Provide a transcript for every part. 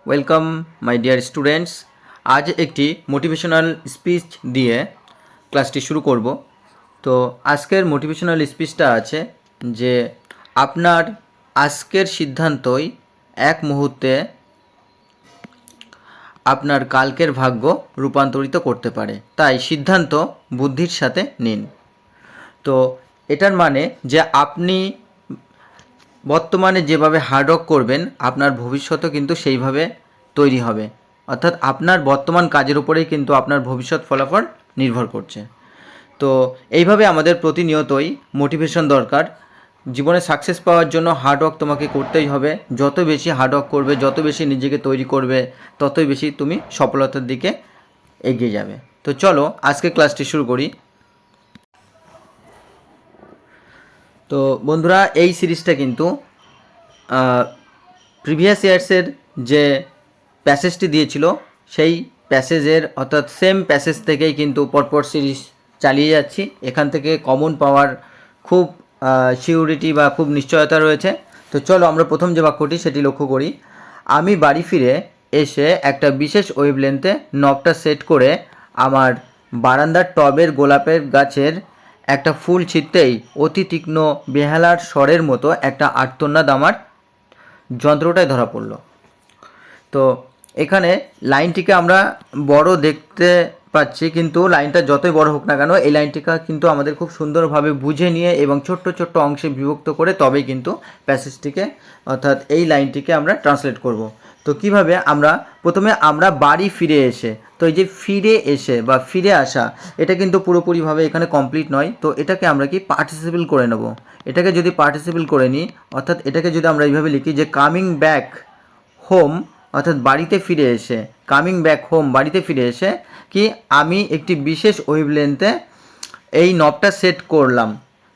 Welcome my dear students. আজ একটি motivational speech দিয়ে ক্লাসটি শুরু করব। তো আজকের মোটিভেশনাল স্পিচটা আছে যে আপনার আজকের সিদ্ধান্তই এক মুহূর্তে আপনার কালকের ভাগ্য রূপান্তরিত করতে পারে, তাই সিদ্ধান্ত বুদ্ধির সাথে নিন। তো এটার মানে যে আপনি বর্তমানে যেভাবে হার্ডওয়ার্ক করবেন আপনার ভবিষ্যতও কিন্তু সেইভাবে তৈরি হবে, অর্থাৎ আপনার বর্তমান কাজের উপরেই কিন্তু আপনার ভবিষ্যৎ ফলাফল নির্ভর করছে। তো এইভাবে আমাদের প্রতিনিয়তই মোটিভেশন দরকার। জীবনে সাকসেস পাওয়ার জন্য হার্ডওয়ার্ক তোমাকে করতেই হবে। যত বেশি হার্ডওয়ার্ক করবে, যত বেশি নিজেকে তৈরি করবে, ততই বেশি তুমি সফলতার দিকে এগিয়ে যাবে। তো চলো আজকে ক্লাসটি শুরু করি। তো বন্ধুরা, এই সিরিজটা কিন্তু প্রিভিয়াস ইয়ার্সের যে প্যাসেজটি দিয়েছিল সেই প্যাসেজের অর্থাৎ সেম প্যাসেজ থেকেই কিন্তু পরপর সিরিজ চালিয়ে যাচ্ছি। এখান থেকে কমন পাওয়ার খুব সিউরিটি বা খুব নিশ্চয়তা রয়েছে। তো চলো আমরা প্রথম যে বাক্যটি সেটি লক্ষ্য করি। আমি বাড়ি ফিরে এসে একটা বিশেষ ওয়েভলেন্থে নবটা সেট করে আমার বারান্দার টবের গোলাপের গাছের একটা ফুল ছিঁড়তেই অতি তীক্ষ্ণ বেহালার স্বরের মতো একটা আর্তনাদ আমার যন্ত্রটায় ধরা পড়ল। তো এখানে লাইনটিকে আমরা বড় দেখতে পাচ্ছি, কিন্তু লাইনটা যতই বড় হোক না কেন এই লাইনটিকে কিন্তু আমাদের খুব সুন্দরভাবে বুঝে নিয়ে এবং ছোট্ট ছোট্ট অংশে বিভক্ত করে তবেই কিন্তু প্যাসেজটিকে অর্থাৎ এই লাইনটিকে আমরা ট্রান্সলেট করব। তো কিভাবে প্রথমে আমরা বাড়ি ফিরে এসে, তো এই যে ফিরে এসে বা ফিরে আসা এটা কিন্তু পুরোপুরিভাবে এখানে কমপ্লিট নয়। তো এটাকে আমরা কি পার্টিসিপেল করে নেব। এটাকে যদি পার্টিসিপেল করে নিই, অর্থাৎ এটাকে যদি আমরা এইভাবে লিখি যে কামিং ব্যাক হোম, অর্থাৎ বাড়িতে ফিরে এসে, কামিং ব্যাক হোম বাড়িতে ফিরে এসে কি আমি একটি বিশেষ ওয়েভলেন্থে এই নবটা সেট করলাম।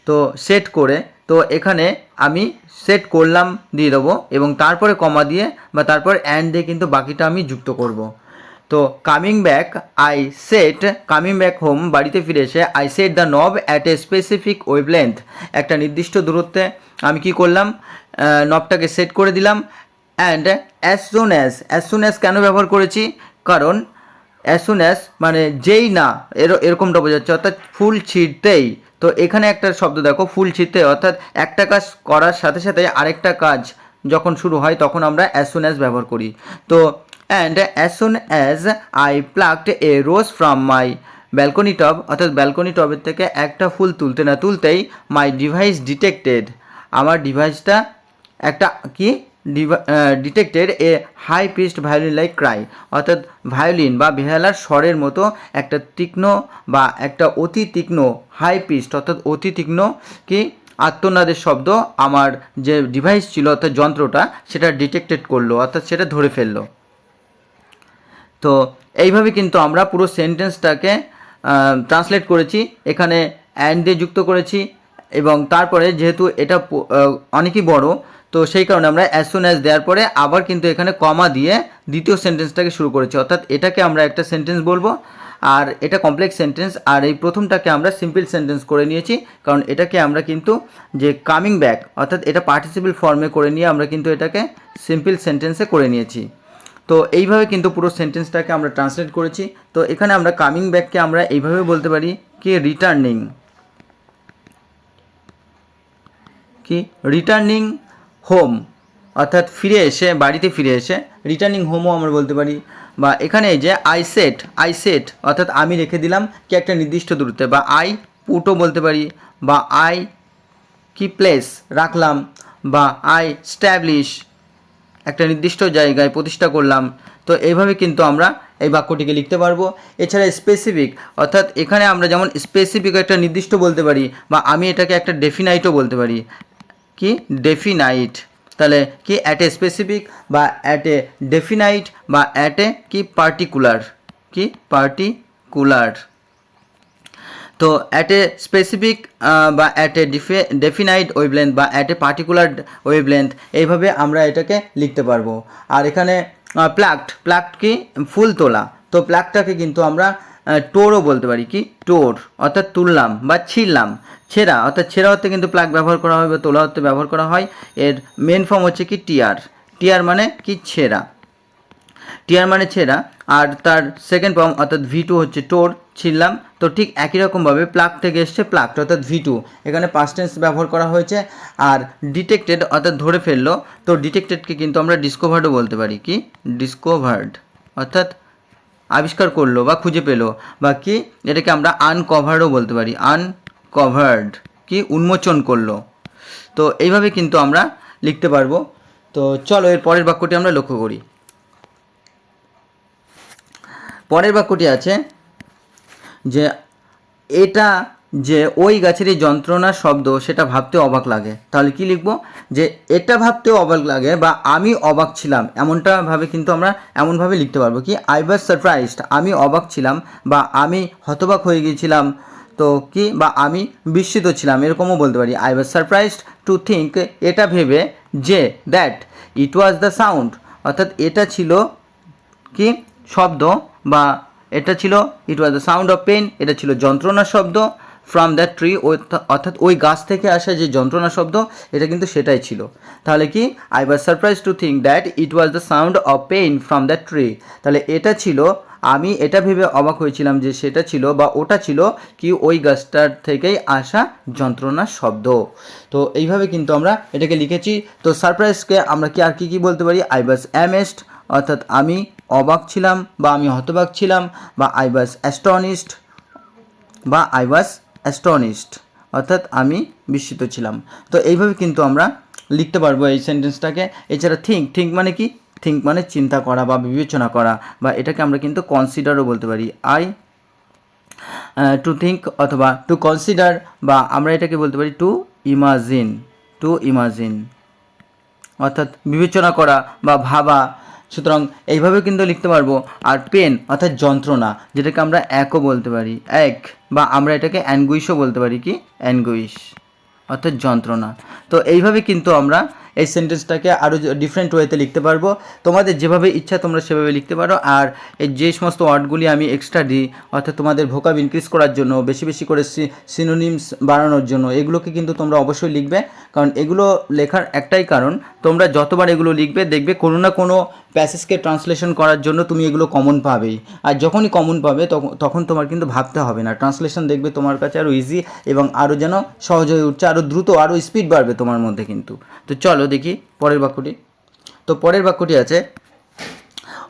তো সেট করে, তো এখানে আমি সেট করলাম দিয়ে দেবো এবং তারপরে কমা দিয়ে বা তারপর অ্যান্ড দিয়ে কিন্তু বাকিটা আমি যুক্ত করব। তো coming back I set, coming back home বাড়িতে ফিরে এসে আই সেট দ্য নব অ্যাট এ স্পেসিফিক ওয়েভলেন্থ, একটা নির্দিষ্ট দূরত্বে আমি কি করলাম, নবটাকে সেট করে দিলাম। অ্যান্ড অ্যাজ সুন অ্যাজ কেন ব্যবহার করেছি, কারণ অ্যাজ সুন অ্যাজ মানে যেই না এরকমটা বোঝাচ্ছে, অর্থাৎ ফুল ছিঁড়তেই। তো এখানে একটা শব্দ দেখো, ফুল ছিঁড়তে, অর্থাৎ একটা কাজ করার সাথে সাথে আরেকটা কাজ যখন শুরু হয় তখন আমরা অ্যাজ সুন অ্যাজ ব্যবহার করি। তো and as soon as I plucked a rose from my balcony tub, অর্থাৎ ব্যালকনি টবের থেকে একটা ফুল তুলতে না তুলতেই মাই ডিভাইস ডিটেক্টেড, আমার ডিভাইসটা একটা কি detected a high pitched violin like cry, অর্থাৎ ভায়োলিন বা বেহালার স্বরের মতো একটা তীক্ষ্ণ বা একটা অতি তীক্ষ্ণ হাই পিচড অর্থাৎ অতি তীক্ষ্ণ কি আর্তনাদের শব্দ আমার যে ডিভাইস ছিল অর্থাৎ যন্ত্রটা সেটা ডিটেক্টেড করলো, অর্থাৎ সেটা ধরে ফেললো। তো এইভাবে কিন্তু আমরা পুরো সেন্টেন্সটাকে ট্রান্সলেট করেছি, এখানে অ্যান্ড দিয়ে যুক্ত করেছি এবং তারপরে যেহেতু এটা অনেকই বড় তো সেই কারণে আমরা অ্যাজ সুন অ্যাজ দেওয়ার পরে আবার কিন্তু এখানে কমা দিয়ে দ্বিতীয় সেন্টেন্সটাকে শুরু করেছি, অর্থাৎ এটাকে আমরা একটা সেন্টেন্স বলবো আর এটা কমপ্লেক্স সেন্টেন্স, আর এই প্রথমটাকে আমরা সিম্পল সেন্টেন্স করে নিয়েছি কারণ এটাকে আমরা কিন্তু যে কামিং ব্যাক অর্থাৎ এটা পার্টিসিপল ফর্মে করে নিয়ে আমরা কিন্তু এটাকে সিম্পল সেন্টেন্সে করে নিয়েছি। তো এইভাবে কিন্তু পুরো সেন্টেন্সটাকে আমরা ট্রান্সলেট করেছি। তো এখানে আমরা কামিং ব্যাককে আমরা এইভাবে বলতে পারি কি রিটার্নিং, কি রিটার্নিং হোম, অর্থাৎ ফিরে এসে বাড়িতে ফিরে এসে রিটার্নিং হোমও আমরা বলতে পারি। বা এখানে যে আই সেট অর্থাৎ আমি রেখে দিলাম কি একটা নির্দিষ্ট দূরত্বে, বা আই পুটও বলতে পারি, বা আই কি প্লেস রাখলাম, বা আই স্ট্যাবলিশ একটা নির্দিষ্ট জায়গায় প্রতিষ্ঠা করলাম। তো এইভাবে কিন্তু আমরা এই বাক্যটিকে লিখতে পারবো। এছাড়া স্পেসিফিক, অর্থাৎ এখানে আমরা যেমন স্পেসিফিক একটা নির্দিষ্ট বলতে পারি বা আমি এটাকে একটা ডেফিনাইটও বলতে পারি, কি ডেফিনাইট, তাহলে কি অ্যাট এ স্পেসিফিক বা অ্যাট এ ডেফিনাইট বা অ্যাট এ কি পার্টিকুলার, কি পার্টিকুলার। তো অ্যাট এ স্পেসিফিক বা অ্যাট এ ডেফিনাইট ওয়েভলেন্থ বা অ্যাট এ পার্টিকুলার ওয়েভলেন্থ, এইভাবে আমরা এটাকে লিখতে পারবো। আর এখানে প্লাকড কি ফুল তোলা, তো প্লাকটাকে কিন্তু আমরা টোরও বলতে পারি, কি টোর অর্থাৎ তুললাম বা ছিঁড়লাম। ছেঁড়া অর্থাৎ ছেঁড়া অর্থে কিন্তু প্লাক ব্যবহার করা হয় বা তোলা অর্থে ব্যবহার করা হয়। এর মেন ফর্ম হচ্ছে কি টিয়ার মানে কি ছেঁড়া। টিয়ার মানে ছেঁড়া, আর তার সেকেন্ড ফর্ম অর্থাৎ V2 হচ্ছে টোর, ছিললাম। তো ঠিক একই রকমভাবে প্লাগ থেকে এসছে প্লাগড অর্থাৎ V2, এখানে পাস্ট টেন্স ব্যবহার করা হয়েছে। আর ডিটেক্টেড অর্থাৎ ধরে ফেললো, তো ডিটেক্টেডকে কিন্তু আমরা ডিসকভার্ডও বলতে পারি। কি ডিসকভার্ড অর্থাৎ আবিষ্কার করলো বা খুঁজে পেলো, বা কি এটাকে আমরা আনকভার্ডও বলতে পারি। আনকভার্ড কি উন্মোচন করলো। তো এইভাবে কিন্তু আমরা লিখতে পারবো। তো চলো এর পরের বাক্যটি আমরা লক্ষ্য করি। পরের বাক্যটি আছে যে এটা যে ওই গাছের এই যন্ত্রণার শব্দ সেটা ভাবতে অবাক লাগে। তাহলে কি লিখব? যে এটা ভাবতেও অবাক লাগে বা আমি অবাক ছিলাম, এমনটা ভাবে কিন্তু আমরা এমনভাবে লিখতে পারবো। কি আই ওয়াজ সারপ্রাইজড, আমি অবাক ছিলাম বা আমি হতবাক হয়ে গিয়েছিলাম। তো কি বা আমি বিস্মিত ছিলাম, এরকমও বলতে পারি। I was surprised to think, এটা ভেবে যে that it was the sound, অর্থাৎ এটা ছিল কি শব্দ, বা এটা ছিল it was the sound of pain, এটা ছিল যন্ত্রণার শব্দ। ফ্রম দ্যাট ট্রি, অর্থাৎ ওই গাছ থেকে আসা যে যন্ত্রণার শব্দ, এটা কিন্তু সেটাই ছিল। তাহলে কি I was surprise to think that it was the sound of pain from that tree. তাহলে এটা ছিল, আমি এটা ভেবে অবাক হয়েছিলাম যে সেটা ছিল বা ওটা ছিল কি ওই গাছটার থেকেই আসা যন্ত্রণার শব্দ। তো এইভাবে কিন্তু আমরা এটাকে লিখেছি। তো সারপ্রাইজকে আমরা কি আর কি বলতে পারি? আই ওয়াজ অ্যামেজড, অর্থাৎ আমি অবাক ছিলাম বা আমি হতবাক ছিলাম, বা আই ওয়াজ অ্যাস্টনিশড, বা আই ওয়াজ অ্যাস্টনিশড অর্থাৎ আমি বিস্মিত ছিলাম। তো এইভাবে কিন্তু আমরা লিখতে পারবো এই সেন্টেন্সটাকে। এছাড়া থিঙ্ক মানে কি? থিঙ্ক মানে চিন্তা করা বা বিবেচনা করা, বা এটাকে আমরা কিন্তু কনসিডারও বলতে পারি। টু থিঙ্ক অথবা টু কনসিডার, বা আমরা এটাকে বলতে পারি টু ইমাজিন অর্থাৎ বিবেচনা করা বা ভাবা। সুতরাং এইভাবে কিন্তু লিখতে পারবো। আর পেন অর্থাৎ যন্ত্রণা, যেটাকে আমরা একও বলতে পারি, এক, বা আমরা এটাকে অ্যানগুইশও বলতে পারি। কি অ্যানগুইশ অর্থাৎ যন্ত্রণা। তো এইভাবে কিন্তু আমরা এই সেন্টেন্সটাকে আরও ডিফারেন্ট ওয়েতে লিখতে পারবো। তোমাদের যেভাবে ইচ্ছা তোমরা সেভাবে লিখতে পারো। আর এই যে সমস্ত ওয়ার্ডগুলি আমি এক্সট্রা দিই, অর্থাৎ তোমাদের ভোকাব ইনক্রিজ করার জন্য, বেশি বেশি করে সিনোনিমস বাড়ানোর জন্য, এগুলোকে কিন্তু তোমরা অবশ্যই লিখবে। কারণ এগুলো লেখার একটাই কারণ, তোমরা যতবার এগুলো লিখবে দেখবে কোনো না কোনো প্যাসেজকে ট্রান্সলেশন করার জন্য তুমি এগুলো কমন পাবেই। আর যখনই কমন পাবে তখন তোমার কিন্তু ভাবতে হবে না, ট্রান্সলেশন দেখবে তোমার কাছে আরও ইজি এবং আরও যেন সহজ হয়ে উঠছে, আরও দ্রুত, আরও স্পিড বাড়বে তোমার মধ্যে কিন্তু। তো চলো দেখি পরের বাক্যটি। তো পরের বাক্যটি আছে,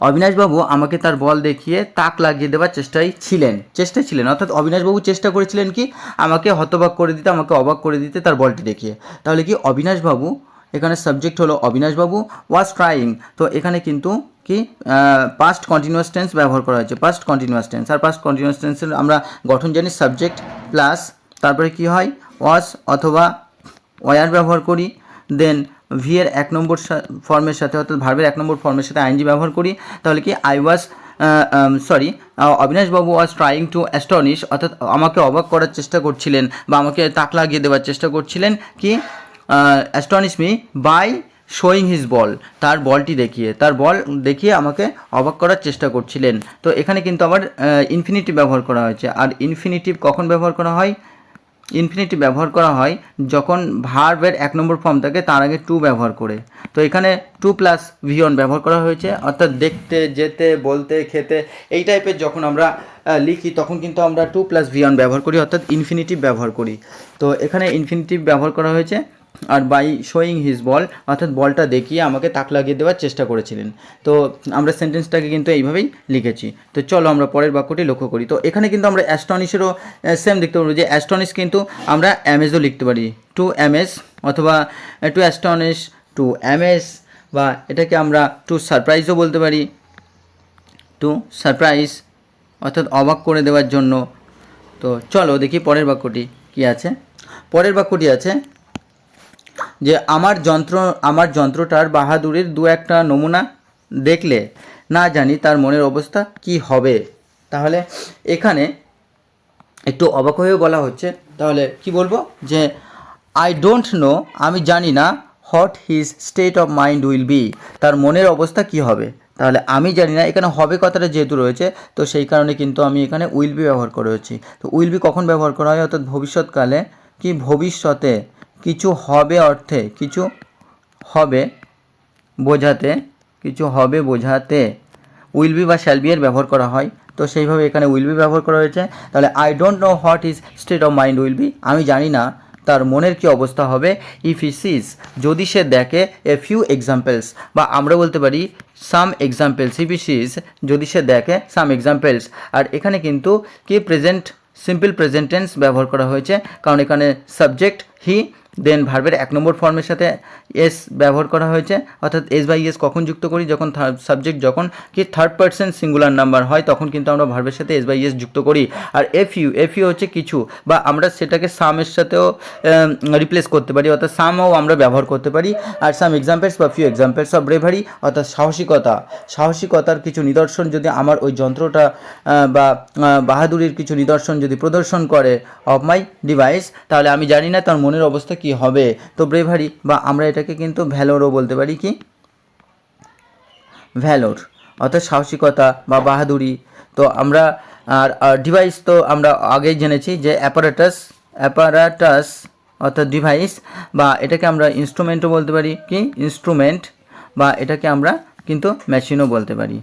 অবিনাশবাবু আমাকে তার বল দেখিয়ে তাক লাগিয়ে দেওয়ার চেষ্টায় ছিলেন, অর্থাৎ অবিনাশবাবু চেষ্টা করেছিলেন কি আমাকে হতবাক করে দিতে, আমাকে অবাক করে দিতে তার বলটি দেখিয়ে। তাহলে কি অবিনাশবাবু, এখানে সাবজেক্ট হলো অবিনাশবাবু, ওয়াজ ট্রাইং। তো এখানে কিন্তু কি পাস্ট কন্টিনিউয়াস টেন্স ব্যবহার করা হয়েছে, পাস্ট কন্টিনিউয়াস টেন্স। আর পাস্ট কন্টিনিউয়াস টেন্সের আমরা গঠন জানি সাবজেক্ট প্লাস তারপরে কি হয় ওয়াজ অথবা ওয়ার ব্যবহার করি, দেন ভি এর 1 নম্বর ফর্মের সাথে অর্থাৎ ভার্বের 1 নম্বর ফর্মের সাথে আইএনজি ব্যবহার করি। তাহলে কি অবিনাশবাবু ওয়াজ ট্রাইং টু অ্যাস্টনিশ, অর্থাৎ আমাকে অবাক করার চেষ্টা করছিলেন বা আমাকে তাক লাগিয়ে দেওয়ার চেষ্টা করছিলেন। কি astonish me by showing his ball, তার বলটি দেখিয়ে, তার বল দেখিয়ে আমাকে অবাক করার চেষ্টা করছিলেন। তো এখানে কিন্তু আবার ইনফিনিটিভ ব্যবহার করা হয়েছে। আর ইনফিনিটিভ কখন ব্যবহার করা হয়? ইনফিনিটিভ ব্যবহার করা হয় যখন ভার্বের 1 নম্বর ফর্ম থাকে তার আগে টু ব্যবহার করে। তো এখানে টু প্লাস ভিওন ব্যবহার করা হয়েছে, অর্থাৎ দেখতে, যেতে, বলতে, খেতে, এই টাইপের যখন আমরা লিখি তখন কিন্তু আমরা টু প্লাস ভিওন ব্যবহার করি, অর্থাৎ ইনফিনিটিভ ব্যবহার করি। তো এখানে ইনফিনিটিভ ব্যবহার করা হয়েছে। আর বাই শোয়িং হিজ বল, অর্থাৎ বলটা দেখিয়ে আমাকে তাক লাগিয়ে দেওয়ার চেষ্টা করেছিলেন। তো আমরা সেন্টেন্সটাকে কিন্তু এইভাবেই লিখেছি। তো চলো আমরা পরের বাক্যটি লক্ষ্য করি। তো এখানে কিন্তু আমরা অ্যাস্টনিশেরও সেম দেখতে পারবো, যে অ্যাস্টনিশ কিন্তু আমরা অ্যামেজও লিখতে পারি, টু অ্যামেজ অথবা টু অ্যাস্টনিশ, টু অ্যামেজ, বা এটাকে আমরা টু সারপ্রাইজও বলতে পারি, টু সারপ্রাইজ অর্থাৎ অবাক করে দেওয়ার জন্য। তো চলো দেখি পরের বাক্যটি কি আছে। পরের বাক্যটি আছে যে আমার যন্ত্রটার বাহাদুরির 2-1টা নমুনা দেখলে না জানি তার মনের অবস্থা কি হবে। তাহলে এখানে একটু অবাক হয়েও বলা হচ্ছে। তাহলে কি বলবো? যে আই ডোন্ট নো, আমি জানি না, what his state of mind will be, তার মনের অবস্থা কি হবে। তাহলে আমি জানি না, এখানে হবে কথাটা যেহেতু রয়েছে তো সেই কারণে কিন্তু আমি এখানে উইল বি ব্যবহার করেছি। তো উইল বি কখন ব্যবহার করা হয়? অর্থাৎ ভবিষ্যৎকালে, কি ভবিষ্যতে কিছু হবে অর্থে, কিছু হবে বোঝাতে, কিছু হবে বোঝাতে উইল বি বা শ্যাল বি এর ব্যবহার করা হয়, তো সেইভাবে এখানে উইল বি ব্যবহার করা হয়েছে। তাহলে I don't know what is state of mind will be, আমি জানি না তার মনের কী অবস্থা হবে। ইফ হি সিজ, যদি সে দেখে এ ফিউ এক্সাম্পলস, বা আমরা বলতে পারি সাম এক্সাম্পলস, ইফ হি সিজ যদি সে দেখে সাম এক্সাম্পলস। আর এখানে কিন্তু কি প্রেজেন্ট সিম্পল প্রেজেন্ট টেন্স ব্যবহার করা হয়েছে, কারণ এখানে সাবজেক্ট হি, দেন ভার্বের 1 নম্বর ফর্মের সাথে এস ব্যবহার করা হয়েছে। অর্থাৎ এস বাই এস কখন যুক্ত করি, যখন সাবজেক্ট যখন কি থার্ড পার্সন সিঙ্গুলার নাম্বার হয় তখন কিন্তু আমরা ভার্বের সাথে এস বাই এস যুক্ত করি। আর এফ ইউ হচ্ছে কিছু, বা আমরা সেটাকে সামের সাথেও রিপ্লেস করতে পারি, অর্থাৎ সামও আমরা ব্যবহার করতে পারি। আর সাম এক্সাম্পলস বা ফিউ এক্সাম্পলস অফ ব্রেভারি, অর্থাৎ সাহসিকতার কিছু নিদর্শন যদি আমার ওই যন্ত্রটা বা বাহাদুরির কিছু নিদর্শন যদি প্রদর্শন করে অফ মাই ডিভাইস, তাহলে আমি জানি না তার মনের অবস্থা কি হবে। তো ব্রেভারি বা আমরা এটাকে কিন্তু ভ্যালোরও বলতে পারি, কি ভ্যালোর, অর্থাৎ সাহসিকতা বা বাহাদুরি। তো আমরা আর ডিভাইস তো আমরা আগেই জেনেছি যে অ্যাপারাটাস অর্থাৎ ডিভাইস, বা এটাকে আমরা ইনস্ট্রুমেন্টও বলতে পারি, কি ইনস্ট্রুমেন্ট, বা এটাকে আমরা কিন্তু মেশিনও বলতে পারি।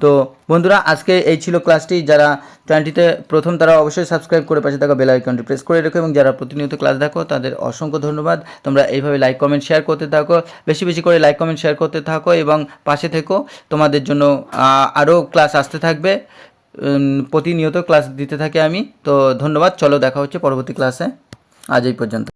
তো বন্ধুরা আজকে এই ছিল ক্লাসটি। যারা চ্যানেলটিতে প্রথম তারা অবশ্যই সাবস্ক্রাইব করে পাশে থাকা বেল আইকনটি প্রেস করে রেখো, এবং যারা প্রতিনিয়ত ক্লাস দেখো তাদের অসংখ্য ধন্যবাদ। তোমরা এইভাবে লাইক কমেন্ট শেয়ার করতে থাকো, বেশি বেশি করে লাইক কমেন্ট শেয়ার করতে থাকো এবং পাশে থেকো। তোমাদের জন্য আরও ক্লাস আসতে থাকবে, প্রতিনিয়ত ক্লাস দিতে থাকি আমি। তো ধন্যবাদ, চলো দেখা হচ্ছে পরবর্তী ক্লাসে, আজ এই পর্যন্ত।